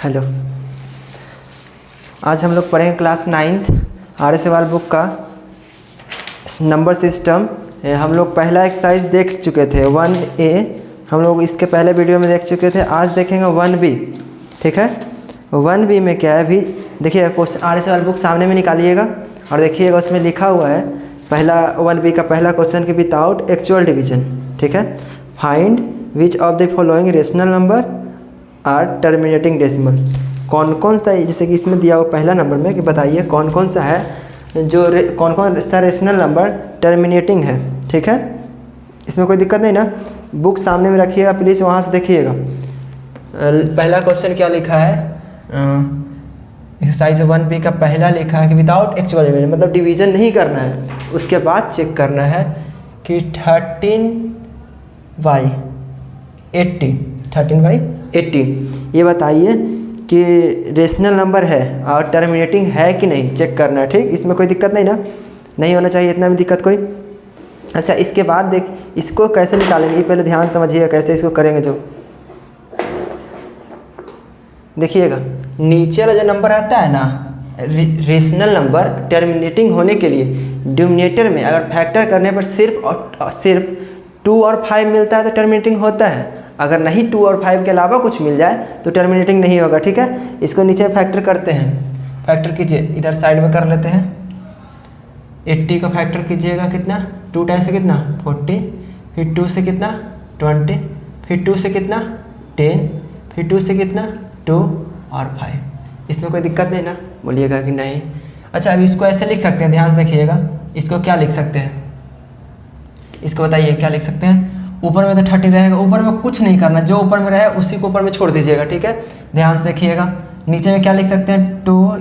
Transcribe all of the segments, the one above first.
Hello. आज हम लोग पढ़ेंगे क्लास 9th आर्य सवाल बुक का नंबर सिस्टम। हम लोग पहला एक्सरसाइज देख चुके थे 1A, हम लोग इसके पहले वीडियो में देख चुके थे। आज देखेंगे 1B। ठीक है, 1B में क्या है, अभी देखिएगा क्वेश्चन आर्य सवाल बुक सामने में निकालिएगा और देखिएगा उसमें लिखा हुआ है पहला 1B का पहला क्वेश्चन कि विदाउट एक्चुअल डिवीजन। ठीक है, find which of the following rational number are terminating decimal. कौन कौन सा, जैसे कि इसमें दिया हुआ पहला नंबर में कि बताइए कौन कौन सा है जो कौन कौन सा रेशनल नंबर टर्मिनेटिंग है। ठीक है, इसमें कोई दिक्कत नहीं ना। बुक सामने में रखिएगा प्लीज़, वहाँ से देखिएगा। पहला क्वेश्चन क्या लिखा है, एक्सरसाइज 1B का पहला लिखा है कि विदाउट एक्चुअल डिवीजन, मतलब डिवीजन नहीं करना है, उसके बाद चेक करना है कि 13/80 ये बताइए कि रेशनल नंबर है और टर्मिनेटिंग है कि नहीं, चेक करना है। ठीक, इसमें कोई दिक्कत नहीं ना, नहीं होना चाहिए इतना भी दिक्कत कोई। अच्छा, इसके बाद देख इसको कैसे निकालेंगे, ये पहले ध्यान समझिएगा कैसे इसको करेंगे। जो देखिएगा नीचे वाला जो नंबर रहता है ना, रेशनल नंबर टर्मिनेटिंग होने के लिए डिनोमिनेटर में अगर फैक्टर करने पर सिर्फ 2 और 5 मिलता है तो टर्मिनेटिंग होता है। अगर नहीं 2 और 5 के अलावा कुछ मिल जाए तो टर्मिनेटिंग नहीं होगा। ठीक है, इसको नीचे फैक्टर करते हैं, फैक्टर कीजिए, इधर साइड में कर लेते हैं। 80 को फैक्टर कीजिएगा कितना, 2 टाइम से कितना 40, फिर 2 से कितना 20, फिर 2 से कितना 10, फिर 2 से कितना 2 और 5। इसमें कोई दिक्कत नहीं ना, बोलिएगा कि नहीं। अच्छा, अब इसको ऐसे लिख सकते हैं, ध्यान से देखिएगा। इसको क्या लिख सकते हैं, इसको बताइए क्या लिख सकते हैं। ऊपर में तो 30 रहेगा, ऊपर में कुछ नहीं करना, जो ऊपर में रहे उसी को ऊपर में छोड़ दीजिएगा। ठीक है, ध्यान से देखिएगा। नीचे में क्या लिख सकते हैं, 2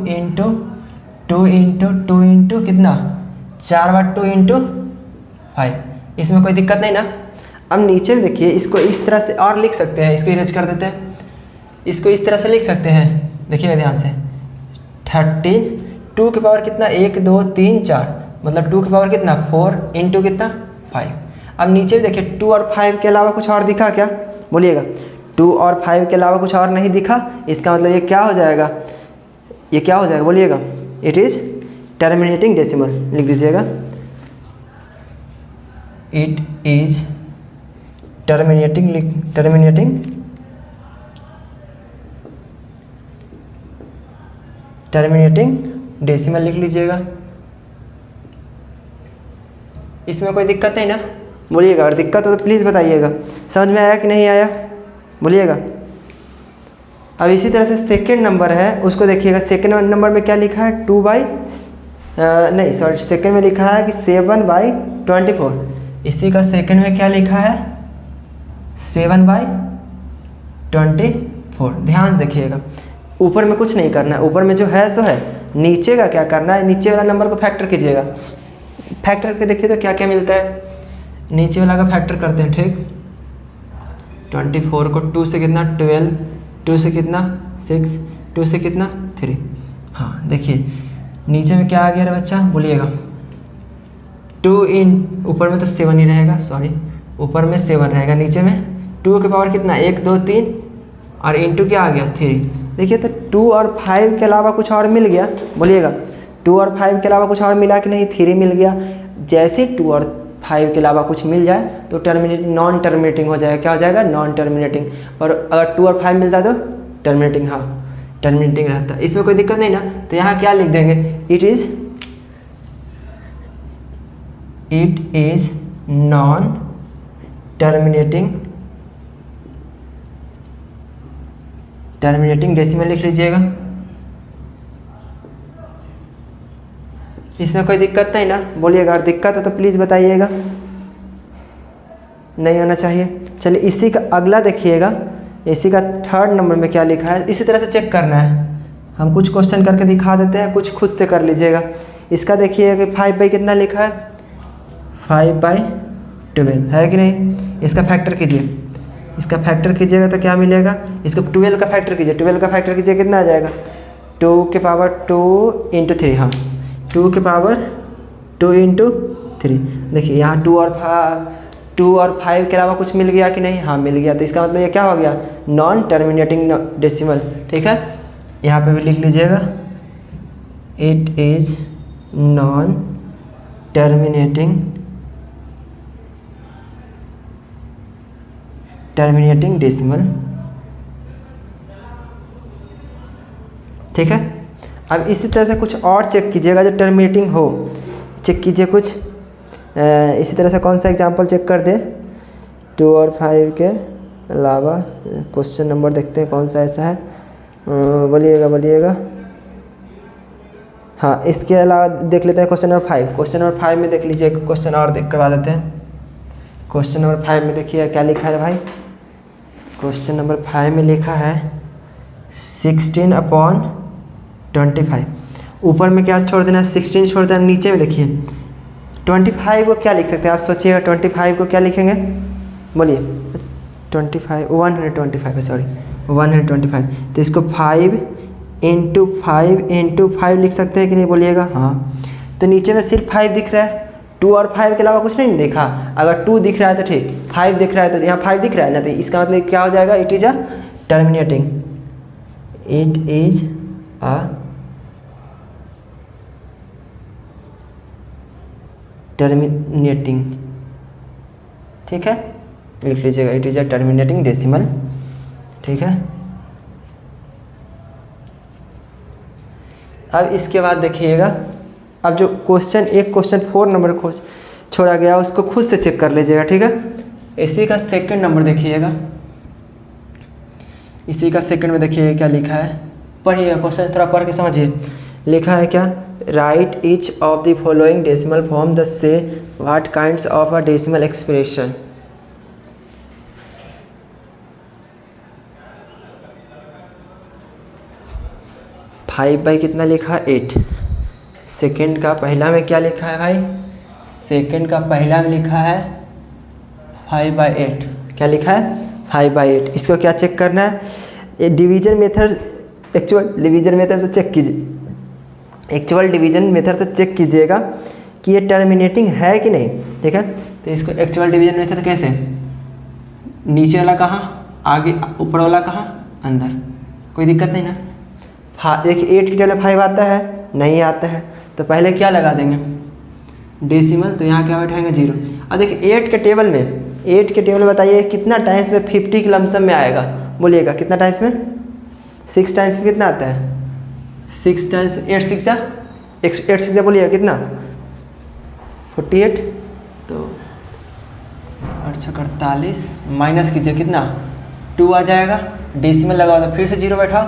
इंटू कितना 4 बार 2 इंटू 5। इसमें कोई दिक्कत नहीं ना। अब नीचे में देखिए, इसको इस तरह से और लिख सकते हैं, इसको इरेज कर देते हैं। इसको इस तरह से लिख सकते हैं, देखिएगा ध्यान से। 13 2 की पावर कितना 1 2 3 4, मतलब 2 की पावर कितना 4 इंटू कितना 5। अब नीचे भी देखिए 2 और 5 के अलावा कुछ और दिखा क्या, बोलिएगा। 2 और 5 के अलावा कुछ और नहीं दिखा, इसका मतलब ये क्या हो जाएगा, ये क्या हो जाएगा बोलिएगा, इट इज़ टर्मिनेटिंग डेसिमल। लिख दीजिएगा, इट इज टर्मिनेटिंग डेसिमल लिख लीजिएगा। इसमें कोई दिक्कत नहीं ना, बोलिएगा। अगर दिक्कत हो तो प्लीज़ बताइएगा। समझ में आया कि नहीं आया, बोलिएगा। अब इसी तरह से सेकंड नंबर है, उसको देखिएगा। सेकंड नंबर में क्या लिखा है, सेकंड में लिखा है कि 7/24। इसी का सेकंड में क्या लिखा है, 7/24। ध्यान से देखिएगा, ऊपर में कुछ नहीं करना है, ऊपर में जो है सो है। नीचे का क्या करना है, नीचे वाला नंबर को फैक्टर कीजिएगा। फैक्टर करके देखिए तो क्या क्या मिलता है। नीचे वाला का फैक्टर करते हैं। ठीक, 24 को 2 से कितना 12, 2 से कितना 6, 2 से कितना 3। हाँ देखिए नीचे में क्या आ गया रे बच्चा, बोलिएगा। 2 इन ऊपर में तो 7 ही रहेगा, सॉरी ऊपर में 7 रहेगा, नीचे में 2 के पावर कितना 1 2 3 और इंटू क्या आ गया 3। देखिए तो 2 और 5 के अलावा कुछ और मिल गया, बोलिएगा। 2 और 5 के अलावा कुछ और मिला कि नहीं, 3 मिल गया। जैसे 2 और 5 के अलावा कुछ मिल जाए तो नॉन टर्मिनेटिंग हो जाएगा। क्या हो जाएगा, नॉन टर्मिनेटिंग। और अगर 2 और 5 मिलता है तो टर्मिनेटिंग, हाँ टर्मिनेटिंग रहता है। इसमें कोई दिक्कत नहीं ना। तो यहाँ क्या लिख देंगे, it is non terminating decimal लिख लीजिएगा। इसमें कोई दिक्कत नहीं ना, बोलिएगा। अगर दिक्कत है तो प्लीज़ बताइएगा, नहीं होना चाहिए। चलिए इसी का अगला देखिएगा, इसी का थर्ड नंबर में क्या लिखा है, इसी तरह से चेक करना है। हम कुछ क्वेश्चन करके दिखा देते हैं, कुछ खुद से कर लीजिएगा। इसका देखिएगा कि 5 बाई कितना लिखा है, 5/12 है कि नहीं। इसका फैक्टर कीजिए, इसका फैक्टर कीजिएगा तो क्या मिलेगा, इसको 12 का फैक्टर कीजिए। 12 का फैक्टर कीजिए कितना आ जाएगा, 2 के पावर 2 इंटू 3, हाँ 2 के पावर 2 इंटू 3। देखिए यहाँ 2 और 2 और 5 के अलावा कुछ मिल गया कि नहीं? हाँ मिल गया। तो इसका मतलब ये क्या हो गया? Non terminating decimal. ठीक है, यहाँ पे भी लिख लीजिएगा, it is non terminating decimal. ठीक है, अब इसी तरह से कुछ और चेक कीजिएगा जो टर्मिनेटिंग हो, चेक कीजिए कुछ इसी तरह से। कौन सा एग्जांपल चेक कर दे? 2 और 5 के अलावा क्वेश्चन नंबर देखते हैं कौन सा ऐसा है, बोलिएगा। हाँ, इसके अलावा देख लेते हैं क्वेश्चन नंबर 5। क्वेश्चन नंबर 5 में देख लीजिए, क्वेश्चन और देख करवा देते हैं। क्वेश्चन नंबर 5 में देखिए क्या लिखा है भाई। क्वेश्चन नंबर 5 में लिखा है 16/25। ऊपर में क्या छोड़ देना है? 16 छोड़ देना। नीचे में देखिए 25 को क्या लिख सकते हैं आप? सोचिएगा 25 को क्या लिखेंगे? बोलिए। 125 है, सॉरी 125। तो इसको 5 × 5 लिख सकते हैं कि नहीं? बोलिएगा। हाँ, तो नीचे में सिर्फ 5 दिख रहा है, 2 और 5 के अलावा कुछ नहीं देखा। अगर 2 दिख रहा है तो ठीक, 5 दिख रहा है तो यहाँ 5 दिख रहा है ना, तो इसका मतलब क्या हो जाएगा? It is a terminating. It is a terminating. ठीक है, लिख लीजिएगा, it is a terminating decimal. ठीक है, अब इसके बाद देखिएगा, अब जो क्वेश्चन एक क्वेश्चन 4 नंबर को छोड़ा गया उसको खुद से चेक कर लीजिएगा। ठीक है, इसी का सेकंड नंबर देखिएगा, इसी का सेकंड में देखिए क्या लिखा है। पढ़िएगा क्वेश्चन, थोड़ा पढ़ के समझिए। लिखा है क्या? Write each of the following decimal form the say what kinds of a decimal expression. Five by कितना लिखा है? 8। सेकेंड का पहला में क्या लिखा है भाई? सेकेंड का पहला में लिखा है 5/8। क्या लिखा है? 5/8। इसको क्या चेक करना है? Division method, actual division method से चेक कीजिए। एक्चुअल डिवीजन मेथड से चेक कीजिएगा कि ये टर्मिनेटिंग है कि नहीं। ठीक है, तो इसको एक्चुअल डिवीजन मेथड कैसे? नीचे वाला कहाँ, आगे ऊपर वाला कहाँ, अंदर। कोई दिक्कत नहीं ना। देखिए 8 की टेबल में 5 आता है? नहीं आता है, तो पहले क्या लगा देंगे? डेसिमल। तो यहाँ क्या बैठाएंगे? 0। अब देखिए 8 के टेबल में बताइए कितना टाइम्स में 50 के लमसम में आएगा? बोलिएगा कितना टाइम्स में? 6 टाइम्स में कितना आता है? 6 टाइम्स 8 6 बोलिएगा कितना? 48। तो 48 माइनस कीजिए कितना? 2 आ जाएगा। डेसिमल लगाओ तो फिर से 0 बैठाओ।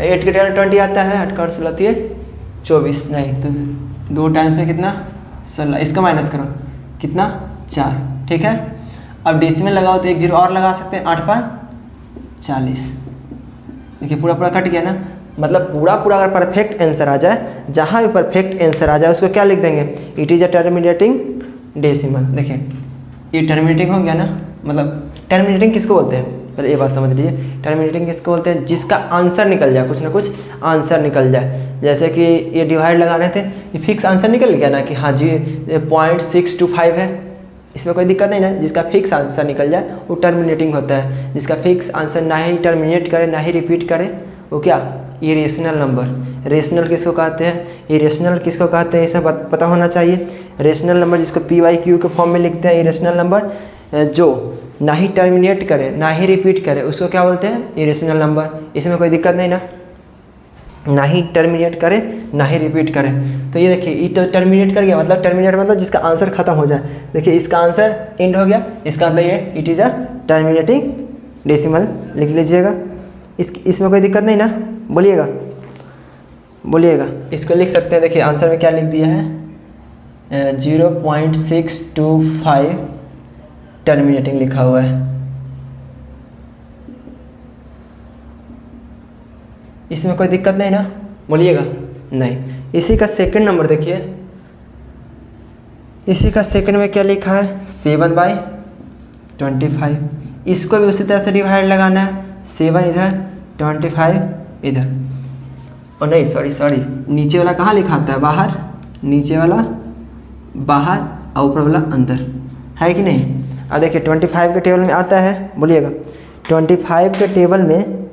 8 के टेबल 20 आता है, 8 का 16 24, नहीं तो 2 टाइम्स में कितना? 16। इसका माइनस करो कितना? 4। ठीक है, अब डेसिमल लगाओ तो 1 0 और लगा सकते हैं। 8 5 40। देखिए पूरा कट गया ना। मतलब पूरा अगर परफेक्ट आंसर आ जाए, जहाँ भी परफेक्ट आंसर आ जाए उसको क्या लिख देंगे? It is a terminating decimal. देखिए ये टर्मिनेटिंग हो गया ना। मतलब टर्मिनेटिंग किसको बोलते हैं? पहले ये बात समझ लीजिए, टर्मिनेटिंग किसको बोलते हैं? जिसका आंसर निकल जाए, कुछ ना कुछ आंसर निकल जाए। जैसे कि ये डिवाइड लगा रहे थे, ये फिक्स आंसर निकल गया ना कि हाँ जी 0.625 है, इसमें कोई दिक्कत नहीं ना। जिसका फिक्स आंसर निकल जाए वो टर्मिनेटिंग होता है। जिसका फिक्स आंसर ना ही टर्मिनेट करे ना ही रिपीट करे, वो क्या? Irrational number. रेशनल किसको कहते हैं? इरेशनल किसको कहते हैं? ये सब पता होना चाहिए। रेशनल नंबर जिसको PYQ के फॉर्म में लिखते हैं, इरेशनल नंबर जो ना ही टर्मिनेट करे ना ही रिपीट करे उसको क्या बोलते हैं? Irrational number. इसमें कोई दिक्कत नहीं ना ही टर्मिनेट करे ना ही रिपीट करे। तो ये देखिए ये तो टर्मिनेट कर गया, मतलब टर्मिनेट मतलब जिसका आंसर खत्म हो जाए। देखिए इसका आंसर एंड हो गया, इसका मतलब ये it is a terminating decimal लिख लीजिएगा। इसमें कोई दिक्कत नहीं ना। बोलिएगा इसको लिख सकते हैं। देखिए आंसर में क्या लिख दिया है? 0.625 टर्मिनेटिंग लिखा हुआ है। इसमें कोई दिक्कत नहीं ना। बोलिएगा नहीं। इसी का सेकंड नंबर देखिए, इसी का सेकंड में क्या लिखा है? 7/25। इसको भी उसी तरह से डिवाइड लगाना है। 7 इधर 25 इधर, और नहीं सॉरी नीचे वाला कहाँ लिखा आता है? बाहर। नीचे वाला बाहर और ऊपर वाला अंदर, है कि नहीं? अब देखिए 25 के टेबल में आता है, बोलिएगा 25 के टेबल में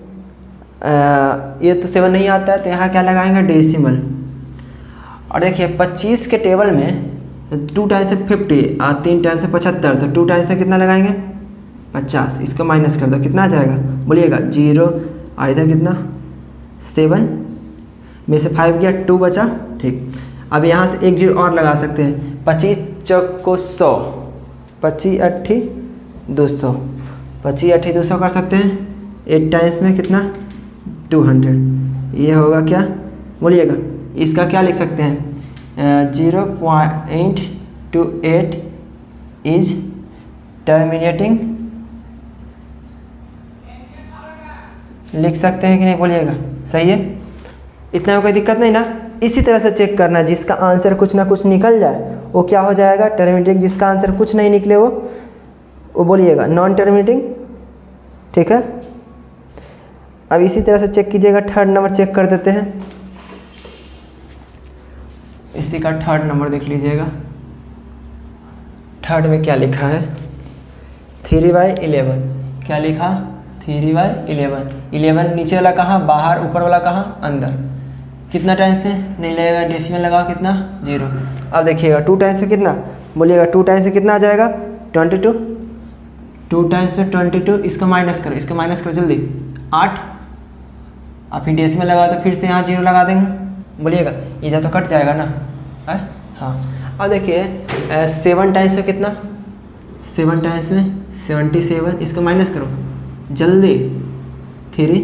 ये तो 7 नहीं आता है, तो यहाँ क्या लगाएंगे डेसिमल। और देखिए 25 के टेबल में 2 टाइम से 50 और 3 टाइम से 75, तो 2 टाइम से कितना लगाएंगे 50, इसको माइनस कर दो, कितना आ जाएगा बोलिएगा 0, और इधर कितना 7 में से 5 गया 2 बचा, ठीक। अब यहाँ से एक 0 और लगा सकते हैं, 25 चौक को 100, 25 अट्ठी 200, 25 अट्ठी 200 कर सकते हैं। 8 टाइम्स में कितना 200, ये होगा क्या बोलिएगा। इसका क्या लिख सकते हैं 0.28 इज टर्मिनेटिंग, लिख सकते हैं कि नहीं बोलिएगा, सही है। इतना में कोई दिक्कत नहीं ना। इसी तरह से चेक करना, जिसका आंसर कुछ ना कुछ निकल जाए वो क्या हो जाएगा टर्मिनेटिंग, जिसका आंसर कुछ नहीं निकले वो बोलिएगा नॉन टर्मिनेटिंग, ठीक है। अब इसी तरह से चेक कीजिएगा। थर्ड नंबर चेक कर देते हैं, इसी का थर्ड नंबर देख लीजिएगा। थर्ड में क्या लिखा है 3/11, क्या लिखा 3/11, 11 नीचे वाला कहाँ बाहर, ऊपर वाला कहाँ अंदर, कितना टाइम से नहीं लगेगा, डेसिमल लगाओ कितना 0। अब देखिएगा 2 टाइम से कितना बोलिएगा, 2 टाइम से कितना आ जाएगा 22, 2 टाइम से 22, इसको माइनस करो, इसको माइनस करो जल्दी 8, और फिर डेसिमल लगाओ तो फिर से यहाँ 0 लगा देंगे, बोलिएगा इधर तो कट जाएगा ना है। हाँ अब देखिए 7 टाइम्स से कितना, 7 टाइम्स में 77, इसको माइनस करो जल्दी 3,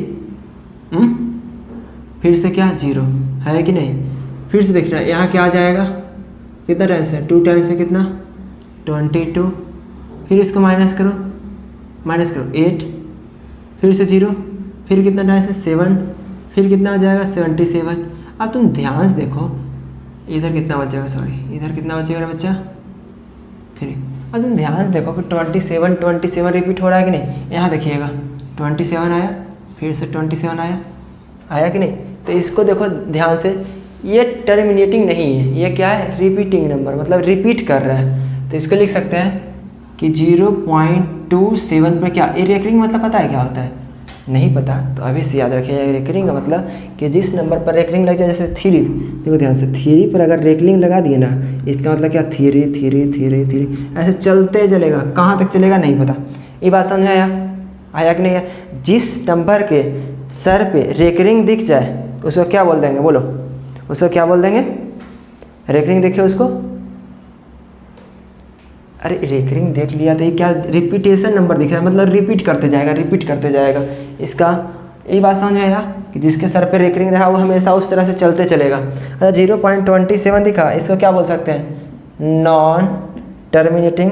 फिर से क्या 0 है कि नहीं, फिर से देख रहा है यहाँ क्या आ जाएगा, कितना टाइम्स है 2 टाइम्स से कितना 22, फिर इसको माइनस करो 8, फिर से 0, फिर कितना टाइम्स है 7, फिर कितना आ जाएगा 77। अब तुम ध्यान से देखो इधर कितना बचेगा, सॉरी इधर कितना बचेगा बच्चा 3। अब तुम ध्यान से देखो कि 27 रिपीट हो रहा है कि नहीं, यहाँ देखिएगा 27 आया, फिर से 27 आया कि नहीं। तो इसको देखो ध्यान से, ये टर्मिनेटिंग नहीं है, ये क्या है रिपीटिंग नंबर, मतलब रिपीट कर रहा है। तो इसको लिख सकते हैं कि 0.27 पे क्या, ये रेकरिंग मतलब पता है क्या होता है, नहीं पता तो अभी से याद रखिए। रेकरिंग का मतलब कि जिस नंबर पर रेकरिंग लग जाए, जैसे 3, देखो ध्यान से 3 पर अगर रेकरिंग लगा दिए ना, इसका मतलब क्या 3 ऐसे चलते चलेगा, कहाँ तक चलेगा नहीं पता। ये बात समझ आया कि नहीं है। जिस नंबर के सर पे रेकरिंग दिख जाए उसको क्या बोल देंगे बोलो, उसको क्या बोल देंगे, रेकरिंग देखिए उसको, अरे रेकरिंग देख लिया तो ये क्या रिपीटेशन नंबर दिख रहा है, मतलब रिपीट करते जाएगा। इसका यही बात समझ में आया कि जिसके सर पे रेकरिंग रहा वो हमेशा उस तरह से चलते चलेगा। अच्छा 0.27 दिखा, इसको क्या बोल सकते हैं नॉन टर्मिनेटिंग,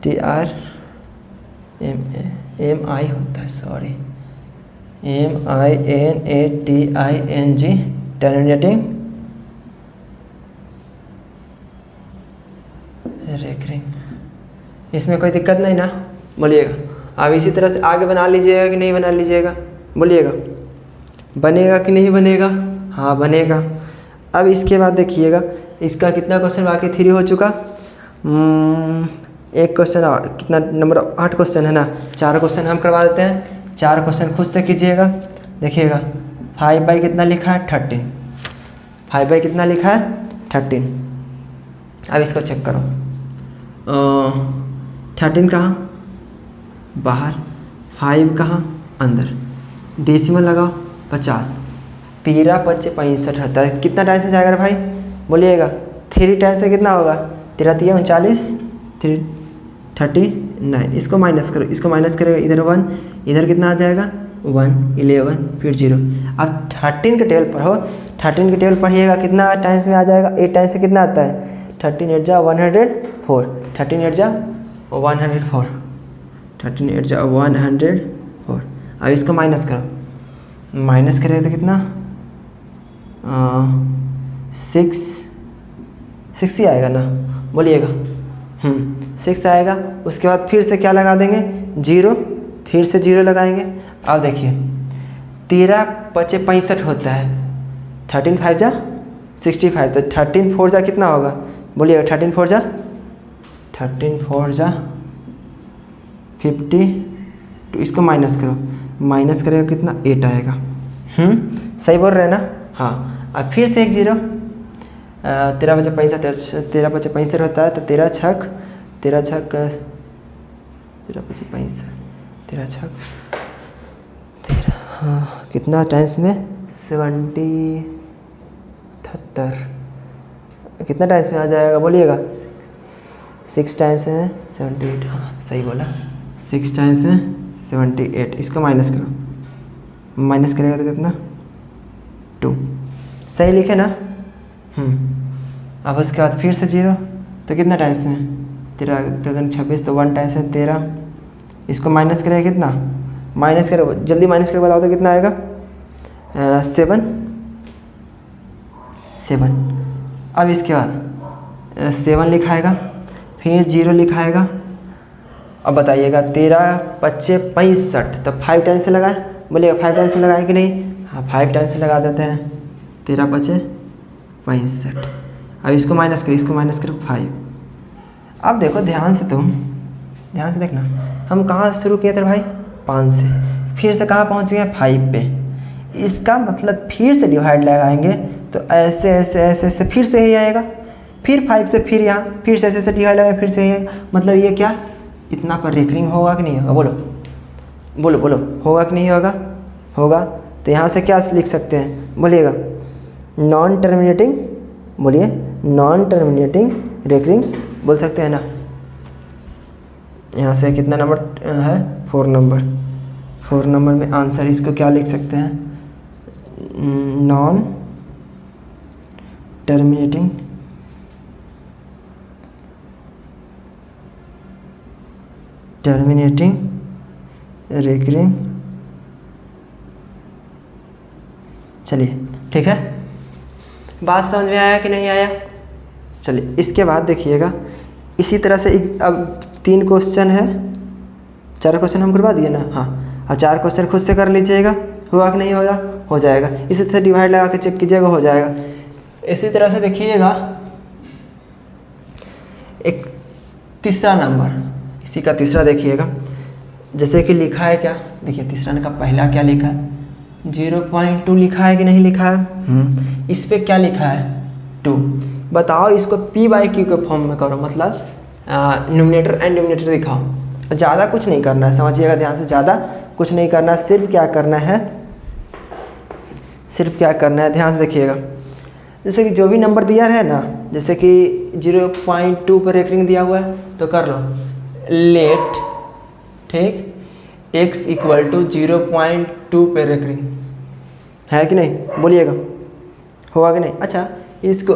TRMI होता है, सॉरी MINATING टर्मिनेटिंग रेकरिंग, इसमें कोई दिक्कत नहीं ना बोलिएगा। अब इसी तरह से आगे बना लीजिएगा कि नहीं बना लीजिएगा बोलिएगा, बनेगा कि नहीं बनेगा, हाँ बनेगा। अब इसके बाद देखिएगा इसका कितना क्वेश्चन बाकी 3 हो चुका, एक क्वेश्चन और, कितना नंबर 8 क्वेश्चन है ना, 4 क्वेश्चन हम करवा देते हैं। 4 क्वेश्चन खुद से कीजिएगा। देखिएगा 5 कितना लिखा है 13, 5 कितना लिखा है 13। अब इसको चेक करो 13 कहाँ बाहर, 5 कहाँ अंदर, डेसिमल लगाओ 50, 13 × 5 = 65 होता है। कितना टाइम से जाएगा भाई बोलिएगा, 3 टाइम से कितना होगा, 13 × 3 = 39, 39। इसको माइनस करो, इसको माइनस करेगा इधर 1, इधर कितना आ जाएगा 1, 11 फिर 0। अब 13 के टेबल पर हो, 13 के टेबल पढ़िएगा कितना टाइम्स में आ जाएगा, 8 टाइम से कितना आता है 13 × 8 = 104, 13 × 8 = 104, 13 × 8 = 104। अब इसको माइनस करो, माइनस करेगा तो कितना 6 ही आएगा ना बोलिएगा, 6 आएगा। उसके बाद फिर से क्या लगा देंगे 0, फिर से 0 लगाएंगे। अब देखिए 13 × 5 = 65 होता है, 13 × 5 = 65, तो 13 × 4 कितना होगा बोलिएगा, 13 × 4 = 13 4 जा 50, तो इसको माइनस करो, माइनस करेगा कितना 8 आएगा। सही बोल रहे हैं ना? हाँ। अब फिर से एक जीरो, 13 बचे 65, 13 बचे 65 होता है, तो 13 छक 13 बचे 65, 13 छक 13, हाँ कितना टाइम्स में 70 78, कितना टाइम्स में आ जाएगा बोलिएगा? 6 टाइम्स है 78, हाँ सही बोला, 6 टाइम्स है 78। इसको माइनस करो, माइनस करेगा तो कितना 2, सही लिखे ना? अब उसके बाद फिर से जीरो, तो कितना टाइम्स में 13 26, तो 1 टाइम्स में 13। इसको माइनस करेगा कितना, माइनस करो जल्दी, माइनस करके बताओ तो कितना आएगा? 7। अब इसके बाद 7 लिखाएगा, फिर 0 लिखाएगा। अब बताइएगा 13 बच्चे 65, तो 5 टाइम्स से लगाए बोलिएगा? 5 टाइम्स से लगाए कि नहीं? हाँ 5 टाइम्स से लगा देते हैं। 13 बच्चे 65। अब इसको माइनस करो, इसको माइनस करो 5। अब देखो ध्यान से, तुम ध्यान से देखना, हम कहाँ से शुरू किए थे भाई? 5 से, फिर से कहाँ पहुँच गए? 5 पे। इसका मतलब फिर से डिवाइड लगाएंगे तो ऐसे ऐसे ऐसे ऐसे फिर से ही आएगा, फिर 5 से फिर यहाँ फिर से ऐसे ऐसे डिवाइड लगाएंगे, फिर से ही। मतलब ये क्या इतना पर रेकरिंग होगा कि नहीं होगा? बोलो बोलो बोलो, होगा कि नहीं होगा? होगा। तो यहाँ से क्या लिख सकते हैं बोलिएगा? नॉन टर्मिनेटिंग, बोलिए नॉन टर्मिनेटिंग रेकरिंग बोल सकते हैं ना? यहाँ से कितना नंबर है? 4 नंबर। 4 नंबर में आंसर इसको क्या लिख सकते हैं? Non terminating recurring. चलिए ठीक है, बात समझ में आया कि नहीं आया? चलिए इसके बाद देखिएगा, इसी तरह से अब 3 क्वेश्चन है, 4 क्वेश्चन हम करवा दिए ना? हाँ। और 4 क्वेश्चन खुद से कर लीजिएगा, हुआ कि नहीं होगा? हो जाएगा। इसी तरह से डिवाइड लगा के चेक कीजिएगा, हो जाएगा। इसी तरह से देखिएगा एक तीसरा नंबर, इसी का तीसरा देखिएगा, जैसे कि लिखा है क्या? देखिए तीसरा का पहला क्या लिखा है? 0.2 लिखा है कि नहीं लिखा है? इस पे क्या लिखा है? 2। बताओ इसको p/q के फॉर्म में करो, मतलब न्यूमरेटर एंड डिनोमिनेटर दिखाओ। ज़्यादा कुछ नहीं करना है, समझिएगा ध्यान से, ज़्यादा कुछ नहीं करना है। सिर्फ क्या करना है, सिर्फ क्या करना है, ध्यान से देखिएगा। जैसे कि जो भी नंबर दिया है ना, जैसे कि 0.2 पर रेकरिंग दिया हुआ है, तो कर लो लेट, ठीक, x = 0.2 पे रेकरिंग है कि नहीं? बोलिएगा होगा कि नहीं? अच्छा, इसको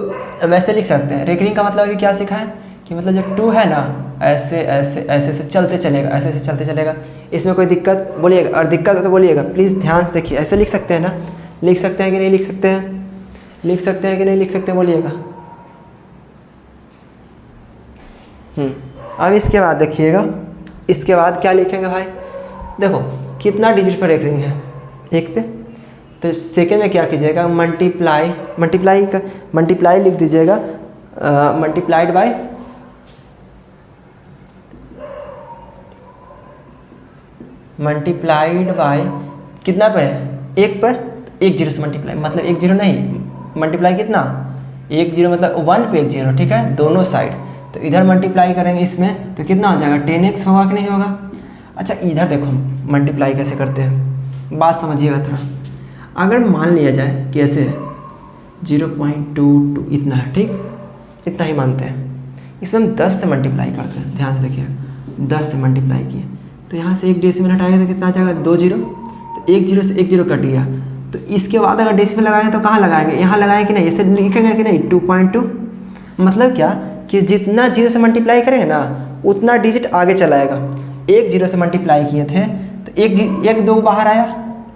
वैसे लिख सकते हैं। रेकरिंग का मतलब अभी क्या सीखा है कि मतलब जब 2 है ना, ऐसे ऐसे ऐसे ऐसे चलते चलेगा, ऐसे ऐसे चलते चलेगा। इसमें कोई दिक्कत बोलिएगा, और दिक्कत हो तो बोलिएगा प्लीज़। ध्यान से देखिए, ऐसे लिख सकते हैं ना? लिख सकते हैं कि नहीं लिख सकते हैं? लिख सकते हैं कि नहीं लिख सकते हैं? बोलिएगा। अब इसके बाद देखिएगा, इसके बाद क्या लिखेंगे भाई? देखो कितना डिजिट पर रेकरिंग है? 1 पे। तो सेकेंड में क्या कीजिएगा? मल्टीप्लाई लिख दीजिएगा, मल्टीप्लाइड बाय कितना पे है? 1 पर। 1 0 से मल्टीप्लाई, मतलब 1 0 नहीं, मल्टीप्लाई कितना? 1 0 मतलब 1 पे 1 0, ठीक है, दोनों साइड। तो इधर मल्टीप्लाई करेंगे इसमें, तो कितना हो जाएगा? 10x होगा कि नहीं होगा? अच्छा इधर देखो मल्टीप्लाई कैसे करते हैं, बात समझिएगा थोड़ा। अगर मान लिया जाए कि ऐसे 0.22 इतना है, ठीक, इतना ही मानते हैं। इसमें हम 10 से मल्टीप्लाई करते हैं, ध्यान से देखिएगा, 10 से मल्टीप्लाई किए तो यहाँ से 1 डेसिमल हटाएंगे तो कितना आ जाएगा? 2 0। तो 1 0 से 1 0 कट गया। तो इसके बाद अगर डेसिमल लगाएंगे तो कहाँ लगाएंगे? यहाँ लगाएंगे कि नहीं? ऐसे लिखेंगे कि नहीं? 2.2। मतलब क्या कि जितना 0 से मल्टीप्लाई करेंगे ना, उतना डिजिट आगे चलाएगा। 1 0 से मल्टीप्लाई किए थे तो 1 2 बाहर आया,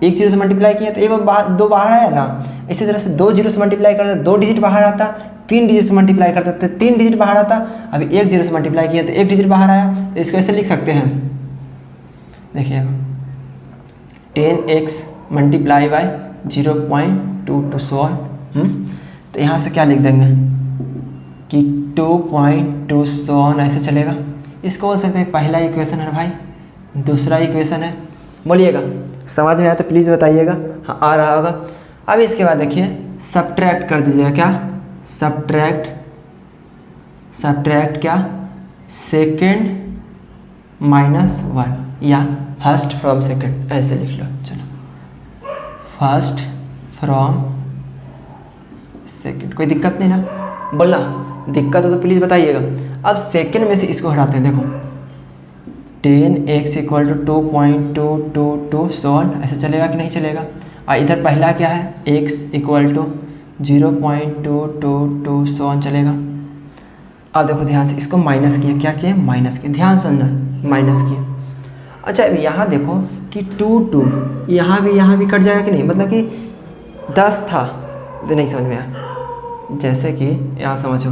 1 0 से मल्टीप्लाई किए तो 1 2 बाहर आया ना। इसी तरह से 2 0 से मल्टीप्लाई करते 2 डिजिट बाहर आता, 3 डिजिट से मल्टीप्लाई करते थे 3 डिजिट बाहर आता। अभी 1 0 से मल्टीप्लाई किया तो 1 डिजिट बाहर आया। तो इसको ऐसे लिख सकते हैं, देखिएगा 10x multiply by 0.2 to solve. तो यहाँ से क्या लिख देंगे? कि 2.2 सो ऑन ऐसे चलेगा। इसको बोल सकते हैं पहला इक्वेशन है भाई, दूसरा इक्वेशन है। बोलिएगा समझ में आया तो प्लीज़ बताइएगा। हाँ आ रहा होगा। अब इसके बाद देखिए सब्ट्रैक्ट कर दीजिएगा। क्या सब्ट्रैक्ट क्या, सेकेंड -1 या फर्स्ट फ्रॉम सेकेंड ऐसे लिख लो। चलो फर्स्ट फ्रॉम सेकेंड, कोई दिक्कत नहीं ना, बोलना दिक्कत हो तो प्लीज़ बताइएगा। अब सेकेंड में से इसको हटाते हैं। देखो 10x = 2.222 सो ऑन ऐसे चलेगा कि नहीं चलेगा। और इधर पहला क्या है, x = 0.222 सो ऑन चलेगा। अब देखो ध्यान से, इसको माइनस किया। क्या किया, माइनस किया। ध्यान से समझना, माइनस किया। अच्छा अब यहाँ देखो कि 2 यहाँ भी कट जाएगा कि नहीं, मतलब कि 10 था तो नहीं समझ में आया। जैसे कि यहाँ समझो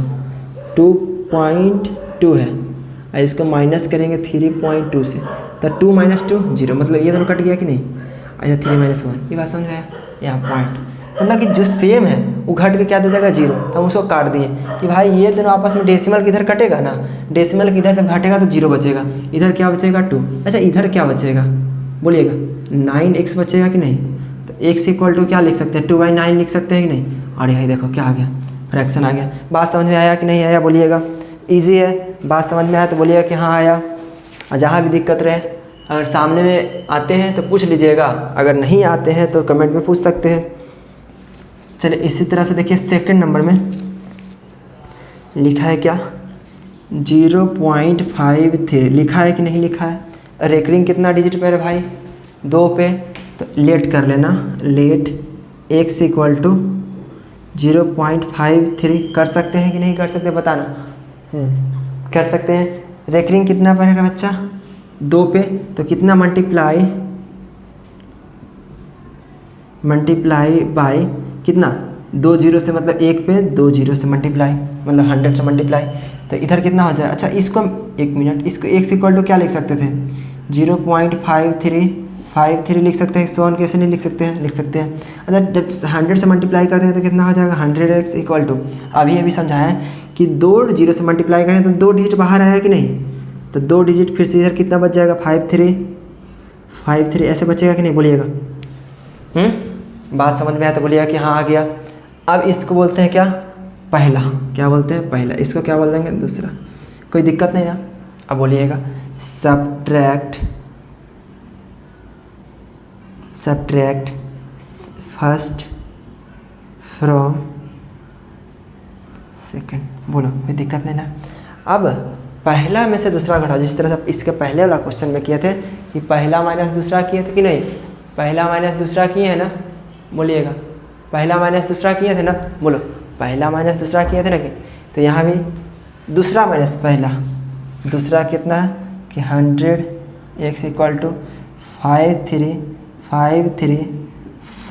2.2 है और इसको माइनस करेंगे 3.2 से, तो 2 - 2 0, मतलब ये दोनों कट गया कि नहीं। अच्छा 3 - 1, ये बात समझ में आया। यहाँ पॉइंट मतलब कि जो सेम है वो घट के क्या दे देगा, 0। तो हम उसको काट दिए कि भाई ये दोनों आपस में डेसिमल किधर कटेगा ना, डेसिमल किधर जब घटेगा तो 0 बचेगा। इधर क्या बचेगा 2। अच्छा इधर क्या बचेगा बोलिएगा, 9x बचेगा कि नहीं। तो x = क्या लिख सकते हैं, 2/9 लिख सकते हैं कि नहीं। और यही देखो क्या आ गया, फ्रैक्शन आ गया। बात समझ में आया कि नहीं आया बोलिएगा। ईजी है, बात समझ में आया तो बोलिएगा कि हाँ आया। और जहाँ भी दिक्कत रहे, अगर सामने में आते हैं तो पूछ लीजिएगा, अगर नहीं आते हैं तो कमेंट में पूछ सकते हैं। चलिए इसी तरह से देखिए सेकंड नंबर में लिखा है क्या, 0.53 लिखा है कि नहीं लिखा है। रेकरिंग कितना डिजिट पे है भाई, 2 पे। तो लेट कर लेना, लेट x = 0.53 कर सकते हैं कि नहीं कर सकते बताना। कर सकते हैं। रेकरिंग कितना पर है बच्चा, 2 पे। तो कितना मल्टीप्लाई बाय कितना, 2 0 से, मतलब 1 पे 2 0 से मल्टीप्लाई, मतलब 100 से मल्टीप्लाई। तो इधर कितना हो जाए। अच्छा इसको हम 1 मिनट, इसको x = क्या लिख सकते थे, 0.53 लिख सकते हैं। सोन कैसे नहीं लिख सकते हैं, लिख सकते हैं। अच्छा जब 100 से मल्टीप्लाई करते हैं तो कितना हो जाएगा, 100x = अभी समझाया कि 2 0 से मल्टीप्लाई करें तो 2 डिजिट बाहर आया कि नहीं। तो 2 डिजिट फिर से इधर कितना बच जाएगा, 53 ऐसे बचेगा कि नहीं बोलिएगा। बात समझ में आया तो बोलिएगा कि हाँ आ गया। अब इसको बोलते हैं क्या, पहला। क्या बोलते हैं, पहला। इसको क्या बोल देंगे, दूसरा। कोई दिक्कत नहीं ना। अब बोलिएगा सब्ट्रैक्ट फर्स्ट फ्रॉम सेकंड। बोलो कोई दिक्कत नहीं ना। अब पहला में से दूसरा घटाओ, जिस तरह से इसके पहले वाला क्वेश्चन में किए थे कि पहला माइनस दूसरा किए थे कि नहीं, पहला माइनस दूसरा किए हैं ना, बोलिएगा पहला माइनस दूसरा किए थे ना, बोलो पहला माइनस दूसरा किए थे ना कि। तो यहाँ भी दूसरा माइनस पहला, दूसरा कितना है कि 100x =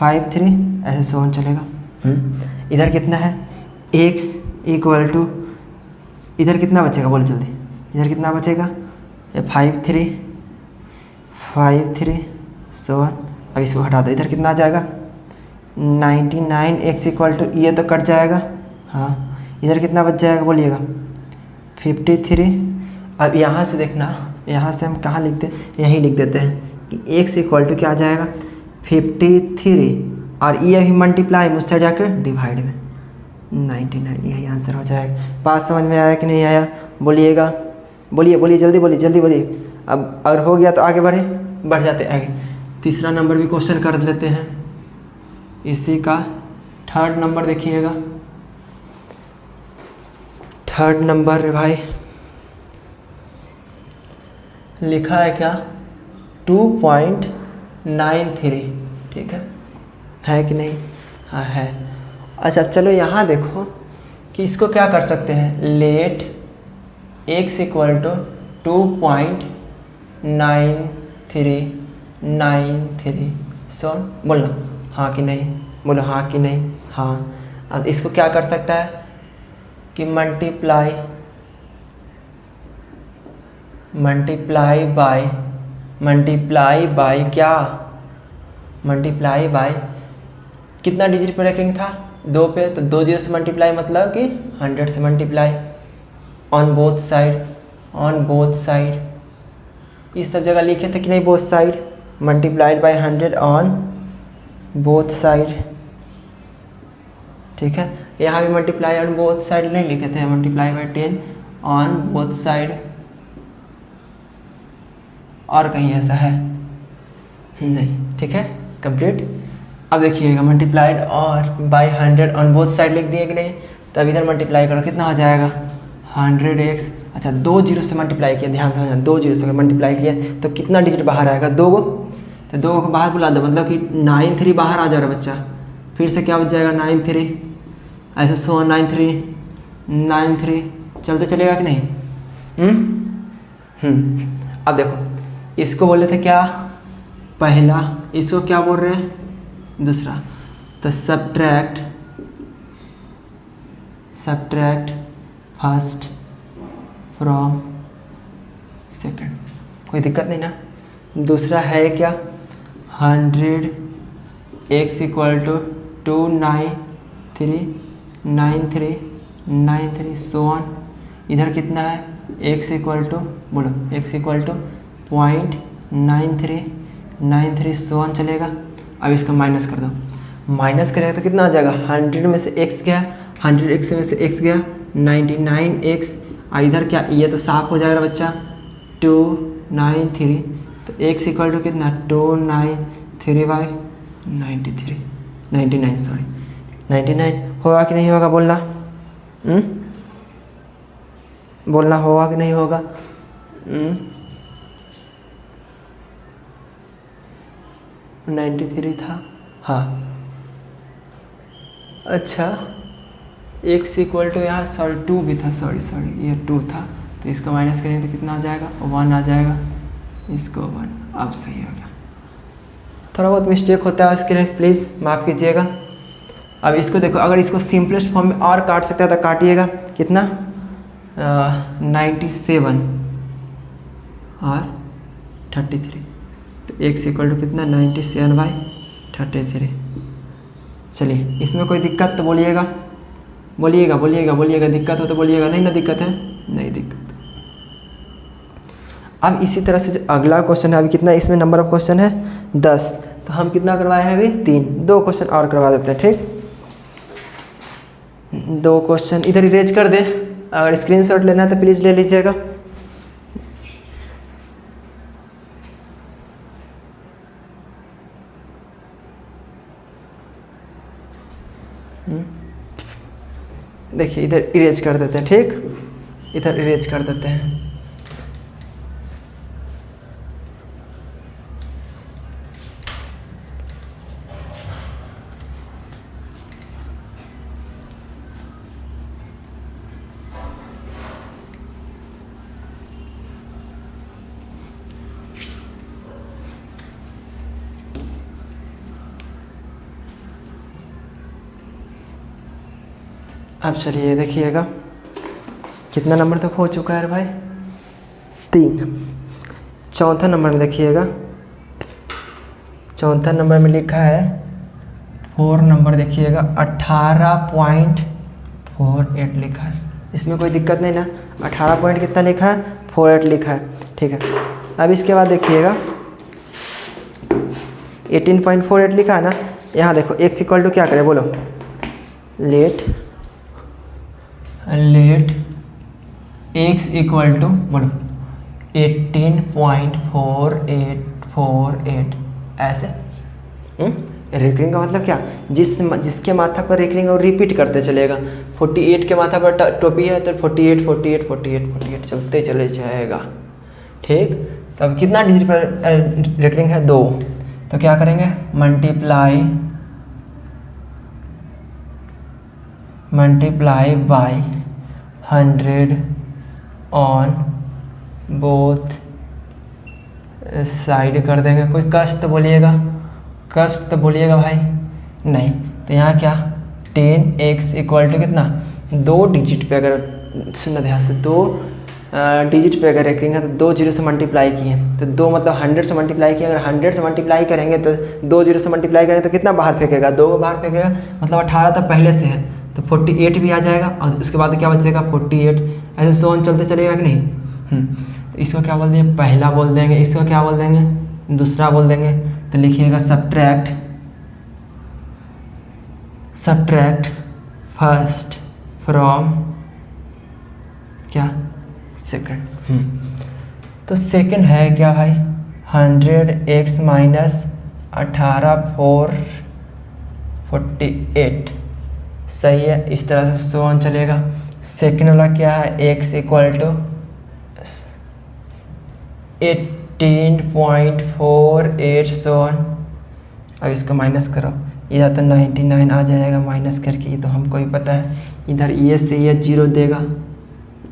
53 ऐसे सोन चलेगा। इधर कितना है, x = इधर कितना बचेगा बोलो जल्दी, इधर कितना बचेगा, 53 सो। अब इसको हटा दो, इधर कितना आ जाएगा 99x = ये तो कट जाएगा। हाँ इधर कितना बच जाएगा बोलिएगा 53। अब यहाँ से देखना, यहाँ से हम कहाँ लिखते हैं, यहीं लिख देते हैं कि x = क्या आ जाएगा 53 और ये अभी मल्टीप्लाई मुझसे जाकर डिवाइड में 99, यही आंसर हो जाएगा। बात समझ में आया कि नहीं आया बोलिएगा। बोलिए जल्दी बोलिए। अब अगर हो गया तो आगे बढ़ जाते आगे। तीसरा नंबर भी क्वेश्चन कर लेते हैं। इसी का थर्ड नंबर देखिएगा। थर्ड नंबर भाई लिखा है क्या, 2.93। ठीक है कि नहीं, हाँ है। अच्छा चलो यहाँ देखो कि इसको क्या कर सकते हैं, लेट x = 2.93 सो। बोलना हाँ कि नहीं, बोलो हाँ कि नहीं। हाँ। अब इसको क्या कर सकता है कि मल्टीप्लाई बाय क्या, मल्टीप्लाई बाय कितना डिजिट पर रेकरिंग था 2 पे, तो 2 जीरो से मल्टीप्लाई मतलब कि 100 से multiply on both side, on both side. इस सब जगह लिखे थे कि नहीं, both side multiplied by 100 on both side, ठीक है। यहाँ भी मल्टीप्लाई ऑन बोथ साइड नहीं लिखे थे, multiply by 10 on both side, और कहीं ऐसा है नहीं, ठीक है, कंप्लीट। अब देखिएगा मल्टीप्लाइड और बाय 100 ऑन बोथ साइड लिख दिए कि नहीं, तो अब इधर मल्टीप्लाई करो, कितना हो जाएगा 100x। अच्छा 2 जीरो से मल्टीप्लाई किया, ध्यान समझना, 2 जीरो से मल्टीप्लाई किया तो कितना डिजिट बाहर आएगा, 2 गो, तो 2 को बाहर बुला दो, मतलब कि 9 3 बाहर आ जा रहा बच्चा, फिर से क्या बच जाएगा 9 3, ऐसे 100 9 3 9 3 चलते चलेगा कि नहीं। अब देखो इसको बोले थे क्या पहला, इसको क्या बोल रहे हैं दूसरा, तो सब्ट्रैक्ट फर्स्ट फ्रॉम सेकंड, कोई दिक्कत नहीं ना। दूसरा है क्या 100x equal to 2 9 3 9 3 9 3 so on. इधर कितना है x इक्वल टू, बोलो x equal to 0.9393 so on चलेगा। अब इसका माइनस कर दो, माइनस करेगा तो कितना आ जाएगा, 100 में से x गया, 100x में से x गया 99x, इधर क्या ये तो साफ हो जाएगा बच्चा 293, तो x इक्वल टू कितना 293 बाई 99 सॉरी 99 होगा कि नहीं होगा, बोलना बोलना होगा कि नहीं होगा। 93 था, हाँ अच्छा x इक्वल टू यहाँ सॉरी 2 भी था, सॉरी ये 2 था, तो इसका माइनस करेंगे तो कितना आ जाएगा 1 आ जाएगा, इसको 1, अब सही हो गया। थोड़ा बहुत मिस्टेक होता है उसके लिए प्लीज़ माफ़ कीजिएगा। अब इसको देखो, अगर इसको सिंपलेस्ट फॉर्म में और काट सकता है तो काटिएगा, कितना 97 और 33, तो x इक्वल टू कितना 97 बाई 33। चलिए इसमें कोई दिक्कत तो बोलिएगा, बोलिएगा दिक्कत हो तो बोलिएगा, नहीं ना दिक्कत है, नहीं दिक्कत। अब इसी तरह से जो अगला क्वेश्चन है, अभी कितना इसमें नंबर ऑफ क्वेश्चन है 10, तो हम कितना करवाए हैं अभी 3, 2 क्वेश्चन और करवा देते हैं, ठीक 2 क्वेश्चन इधर इरेज कर दे, अगर स्क्रीनशॉट लेना है तो प्लीज़ ले लीजिएगा। देखिए इधर इरेज कर देते हैं, ठीक इधर इरेज कर देते हैं। अब चलिए देखिएगा कितना नंबर तक हो चुका है भाई 3। चौथा नंबर में देखिएगा, चौथा नंबर में लिखा है 4 नंबर, देखिएगा 18.48 लिखा है, इसमें कोई दिक्कत नहीं ना, 18 पॉइंट कितना लिखा है 48 लिखा है, ठीक है। अब इसके बाद देखिएगा 18.48 लिखा है ना, यहाँ देखो x इक्वल टू क्या करें बोलो, लेट x इक्वल टू बोलो 18.4848 ऐसे। रिकरिंग का मतलब क्या, जिसके माथा पर रिकरिंग और रिपीट करते चलेगा। 48 के माथा पर टोपी है तो 48 48 48 48 चलते चले जाएगा, ठीक। तो अब कितना डिजिट पर रिकरिंग है 2, तो क्या करेंगे multiply by 100 on both side कर देंगे। कोई कष्ट तो बोलिएगा, कष्ट तो बोलिएगा भाई, नहीं तो यहाँ क्या 10x इक्वल टू कितना 2 डिजिट पे, अगर सुनना ध्यान से 2 डिजिट पे अगर रेकरिंग है तो 2 जीरो से मल्टीप्लाई किए, तो 2 मतलब 100 से मल्टीप्लाई किए। अगर 100 से मल्टीप्लाई करेंगे तो 2 जीरो से मल्टीप्लाई करेंगे तो कितना बाहर फेंकेगा, 2 को बाहर फेंकेगा, मतलब 18 तो पहले से है, तो 48 भी आ जाएगा और उसके बाद क्या बचेगा 48। ऐसे सोन चलते चलेगा कि नहीं। तो इसको क्या बोल देंगे, पहला बोल देंगे, इसको क्या बोल देंगे, दूसरा बोल देंगे। तो लिखिएगा सब्ट्रैक्ट फर्स्ट फ्रॉम क्या सेकंड। तो सेकंड है क्या भाई 100x माइनस 18 4 48, सही है। इस तरह से सो ऑन चलेगा। सेकंड वाला क्या है x equal to 18.48 so on. अब इसको माइनस करो, इधर तो 99 आ जाएगा माइनस करके, ये तो हमको भी पता है। इधर ये से ये 0 देगा,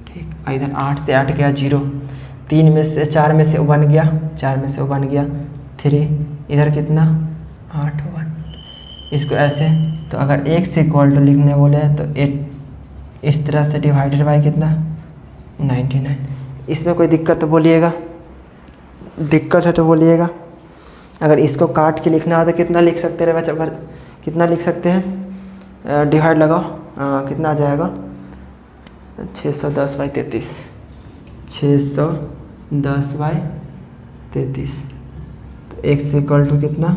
ठीक। और इधर 8 से 8 गया 0, 3 में से 4 में से 1 गया, 4 में से 1 गया 3, इधर कितना 8 1। इसको ऐसे, तो अगर x इक्वल टू लिखने बोले तो 8 इस तरह से डिवाइडेड बाई कितना 99। इसमें कोई दिक्कत तो बोलिएगा, दिक्कत है तो बोलिएगा। अगर इसको काट के लिखना हो तो कितना लिख सकते हैं बच्चा, कितना लिख सकते हैं, डिवाइड लगाओ, कितना आ जाएगा 610/33, 610/33। तो x इक्वल टू कितना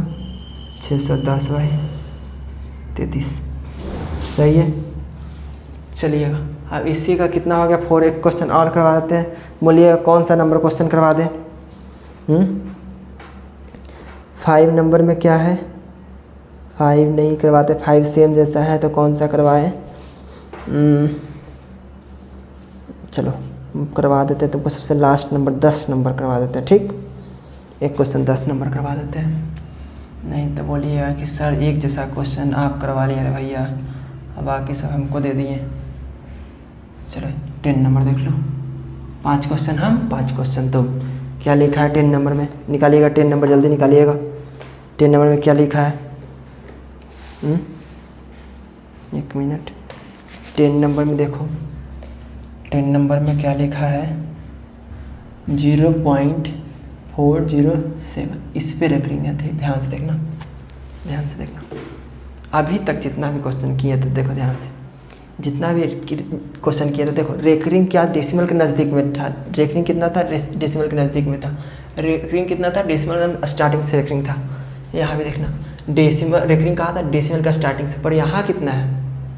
610/33, सही है। चलिएगा अब इसी का कितना हो गया 4। एक क्वेश्चन और करवा देते हैं, बोलिएगा कौन सा नंबर क्वेश्चन करवा दें। 5 नंबर में क्या है, 5 नहीं करवाते, 5 सेम जैसा है तो कौन सा करवाएं। चलो करवा देते हैं तुमको सबसे लास्ट नंबर 10 नंबर करवा देते हैं, ठीक। एक क्वेश्चन 10 नंबर करवा देते हैं, नहीं तो बोलिएगा कि सर एक जैसा क्वेश्चन आप करवा लिए, अरे भैया अब बाकी सब हमको दे दिए। चलो 10 नंबर देख लो, 5 क्वेश्चन हम 5 क्वेश्चन तुम। क्या लिखा है 10 नंबर में, निकालिएगा 10 नंबर जल्दी निकालिएगा। 10 नंबर में क्या लिखा है, 1 मिनट। 10 नंबर में देखो, 10 नंबर में क्या लिखा है 0.407। इस पे रेकरिंग है, ध्यान से देखना, ध्यान से देखना। अभी तक जितना भी क्वेश्चन किए थे देखो ध्यान से, जितना भी क्वेश्चन किया था देखो, रेकरिंग क्या डेसिमल के नज़दीक में था, रेकरिंग कितना था डेसिमल के नज़दीक में था, रेकरिंग कितना था डेसिमल स्टार्टिंग से रेकरिंग था। यहाँ भी देखना डेसिमल रेकरिंग कहा था डेसिमल का स्टार्टिंग से, पर यहाँ कितना है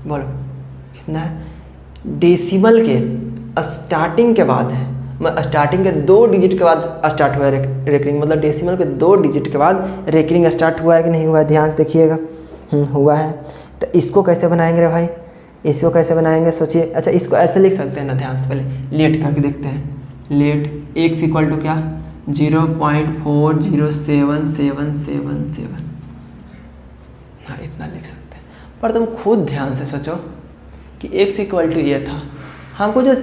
बोलो कितना है, डेसिमल के स्टार्टिंग के बाद है, स्टार्टिंग के 2 डिजिट के बाद स्टार्ट हुआ है रेकरिंग, मतलब डेसिमल के 2 डिजिट के बाद रेकरिंग स्टार्ट हुआ है कि नहीं हुआ है, ध्यान से देखिएगा। हुआ है। तो इसको कैसे बनाएंगे रे भाई, इसको कैसे बनाएंगे सोचिए। अच्छा इसको ऐसे लिख सकते हैं ना, ध्यान से पहले लेट करके देखते हैं। लेट x इक्वल टू क्या 0.407777। हाँ इतना लिख सकते हैं, पर तुम खुद ध्यान से सोचो कि x इक्वल टू ये था, हमको जो